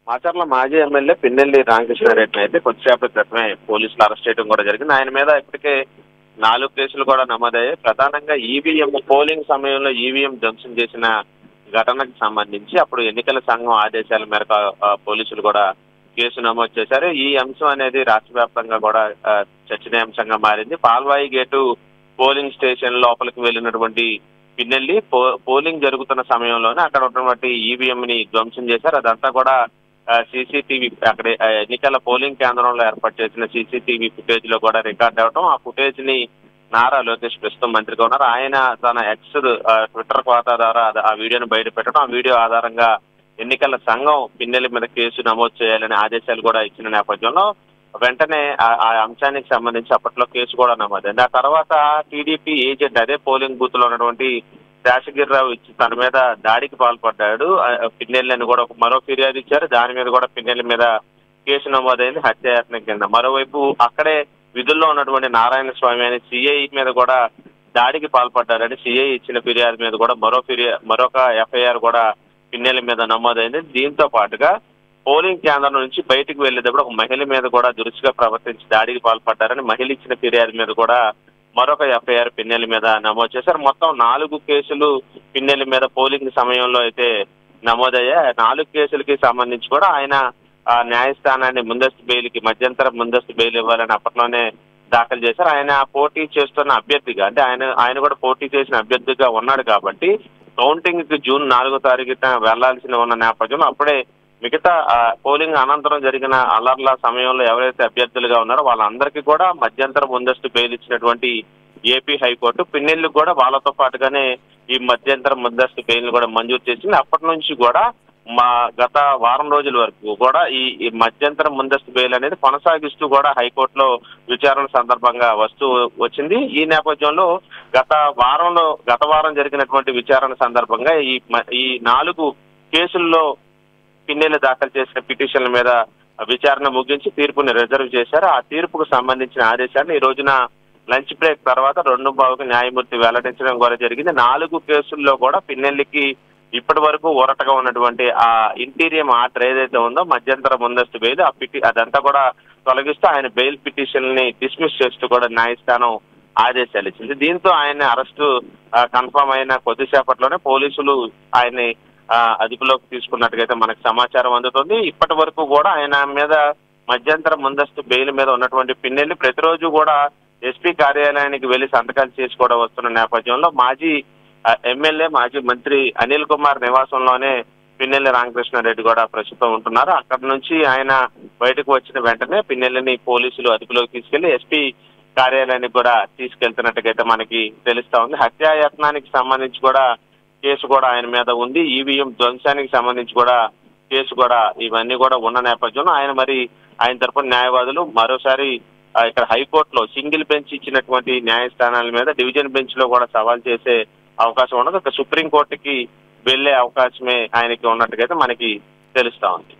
మాచర్ల మాజీ ఎమ్మెల్యే పిన్నెల్లి రామకృష్ణారెడ్డిని అయితే కొద్దిసేపటి క్రితమే పోలీసులు అరెస్ట్ చేయడం కూడా జరిగింది. ఆయన మీద ఇప్పటికే 4 కేసులు కూడా నమోదయ్యాయి. ప్రధానంగా ఈవీఎం పోలింగ్ సమయంలో ఈవీఎం ధ్వంసం చేసిన ఘటనకు సంబంధించి అప్పుడు ఎన్నికల సంఘం ఆదేశాల మేరకు పోలీసులు కూడా కేసు నమోదు చేశారు. ఈ అంశం అనేది రాష్ట్ర వ్యాప్తంగా కూడా చర్చనీయాంశంగా మారింది. పాల్వాయి గేటు పోలింగ్ స్టేషన్ లోపలికి వెళ్ళినటువంటి పిన్నెల్లి పోలింగ్ జరుగుతున్న సమయంలోనే అక్కడ ఉన్నటువంటి ఈవీఎం ని ధ్వంసం చేశారు. అదంతా కూడా సీసీటీవీ అక్కడ ఎన్నికల పోలింగ్ కేంద్రంలో ఏర్పాటు చేసిన సీసీటీవీ ఫుటేజ్ లో కూడా రికార్డ్ అవడం, ఆ ఫుటేజ్ ని నారా లోకేష్ ప్రస్తుతం మంత్రిగా ఉన్నారు. ఆయన తన ఎక్స్ ట్విట్టర్ ఖాతా ద్వారా ఆ వీడియోను బయట పెట్టడం, ఆ వీడియో ఆధారంగా ఎన్నికల సంఘం పిన్నెల్లి మీద కేసు నమోదు చేయాలని ఆదేశాలు కూడా ఇచ్చిన నేపథ్యంలో వెంటనే ఆ అంశానికి సంబంధించి అప్పట్లో కేసు కూడా నమోదైంది. ఆ తర్వాత టీడీపీ ఏజెంట్ అదే పోలింగ్ బూత్ లో ఉన్నటువంటి శేషగిరిరావు ఇచ్చి తన మీద దాడికి పాల్పడ్డాడు పిన్నెల్లి అని కూడా మరో ఫిర్యాదు ఇచ్చారు. దాని మీద కూడా పిన్నెల్లి మీద కేసు నమోదైంది హత్యాయత్నం కింద. మరోవైపు అక్కడే విధుల్లో ఉన్నటువంటి నారాయణ స్వామి అనే సిఐ మీద కూడా దాడికి పాల్పడ్డారని సిఐ ఇచ్చిన ఫిర్యాదు మీద కూడా మరొక ఎఫ్ఐఆర్ కూడా పిన్నెల్లి మీద నమోదైంది. దీంతో పాటుగా పోలింగ్ కేంద్రం నుంచి బయటకు వెళ్లేటప్పుడు ఒక మహిళ మీద కూడా దురుసుగా ప్రవర్తించి దాడికి పాల్పడ్డారని మహిళ ఇచ్చిన ఫిర్యాదు మీద కూడా మరొక ఎఫ్ఐఆర్ పిన్నెల్లి మీద నమోదు చేశారు. మొత్తం 4 కేసులు పిన్నెల్లి మీద పోలింగ్ సమయంలో అయితే నమోదయ్యాయి. 4 కేసులకి సంబంధించి కూడా ఆయన న్యాయస్థానాన్ని మధ్యంతర ముందస్తు బెయిల్ ఇవ్వాలని అప్పట్లోనే దాఖలు చేశారు. ఆయన పోటీ చేస్తున్న అభ్యర్థిగా అంటే ఆయన కూడా పోటీ చేసిన అభ్యర్థిగా ఉన్నాడు కాబట్టి కౌంటింగ్ కి జూన్ 4వ తారీఖున వెళ్లాల్సి ఉన్న నేపథ్యంలో అప్పుడే మిగతా పోలింగ్ అనంతరం జరిగిన అల్లర్ల సమయంలో ఎవరైతే అభ్యర్థులుగా ఉన్నారో వాళ్ళందరికీ కూడా మధ్యంతర ముందస్తు బెయిల్ ఇచ్చినటువంటి ఏపీ హైకోర్టు పిన్నెల్లి కూడా వాళ్ళతో పాటుగానే ఈ మధ్యంతర ముందస్తు బెయిల్ కూడా మంజూరు చేసింది. అప్పటి నుంచి కూడా గత వారం రోజుల వరకు కూడా ఈ మధ్యంతర ముందస్తు బెయిల్ అనేది కొనసాగిస్తూ కూడా హైకోర్టులో విచారణ సందర్భంగా వస్తూ వచ్చింది. ఈ నేపథ్యంలో గత వారం జరిగినటువంటి విచారణ సందర్భంగా ఈ 4 కేసుల్లో పిన్నెల్లి దాఖలు చేసిన పిటిషన్ల మీద విచారణ ముగించి తీర్పుని రిజర్వ్ చేశారు. ఆ తీర్పుకు సంబంధించిన ఆదేశాన్ని ఈ రోజున లంచ్ బ్రేక్ తర్వాత 2:15కు న్యాయమూర్తి వెల్లడించడం కూడా జరిగింది. 4 కేసుల్లో కూడా పిన్నెల్లికి ఇప్పటి వరకు ఊరటగా ఉన్నటువంటి ఆ ఇంటీరియం ఆర్డర్ ఏదైతే ఉందో మధ్యంతర ముందస్తు బెయిల్ అదంతా కూడా తొలగిస్తూ ఆయన బెయిల్ పిటిషన్ ని డిస్మిస్ చేస్తూ కూడా న్యాయస్థానం ఆదేశాలు ఇచ్చింది. దీంతో ఆయన అరెస్టు కన్ఫర్మ్ అయిన కొద్దిసేపట్లోనే పోలీసులు ఆయన్ని అదుపులోకి తీసుకున్నట్టుగా మనకు సమాచారం అందుతుంది. ఇప్పటి వరకు కూడా ఆయన మీద మధ్యంతర ముందస్తు బెయిల్ మీద ఉన్నటువంటి పిన్నెల్లి ప్రతిరోజు కూడా ఎస్పీ కార్యాలయానికి వెళ్లి సంతకాలు చేసి కూడా వస్తున్న నేపథ్యంలో మాజీ ఎమ్మెల్యే మాజీ మంత్రి అనిల్ కుమార్ నివాసంలోనే పిన్నెల్లి రామకృష్ణారెడ్డి కూడా ప్రస్తుతం ఉంటున్నారు. అక్కడి నుంచి ఆయన బయటకు వచ్చిన వెంటనే పిన్నెల్లిని పోలీసులు అదుపులోకి తీసుకెళ్లి ఎస్పీ కార్యాలయానికి కూడా తీసుకెళ్తున్నట్టుగా మనకి తెలుస్తా ఉంది. హత్యాయత్నానికి సంబంధించి కూడా కేసు కూడా ఆయన మీద ఉంది. ఈవీఎం ధ్వంసానికి సంబంధించి కూడా కేసు కూడా ఇవన్నీ కూడా ఉన్న నేపథ్యంలో ఆయన తరపున న్యాయవాదులు మరోసారి ఇక్కడ హైకోర్టులో సింగిల్ బెంచ్ ఇచ్చినటువంటి న్యాయస్థానాల మీద డివిజన్ బెంచ్ లో కూడా సవాల్ చేసే అవకాశం ఉండదు. సుప్రీంకోర్టుకి వెళ్లే అవకాశమే ఆయనకి ఉన్నట్టుగా మనకి తెలుస్తా ఉంది.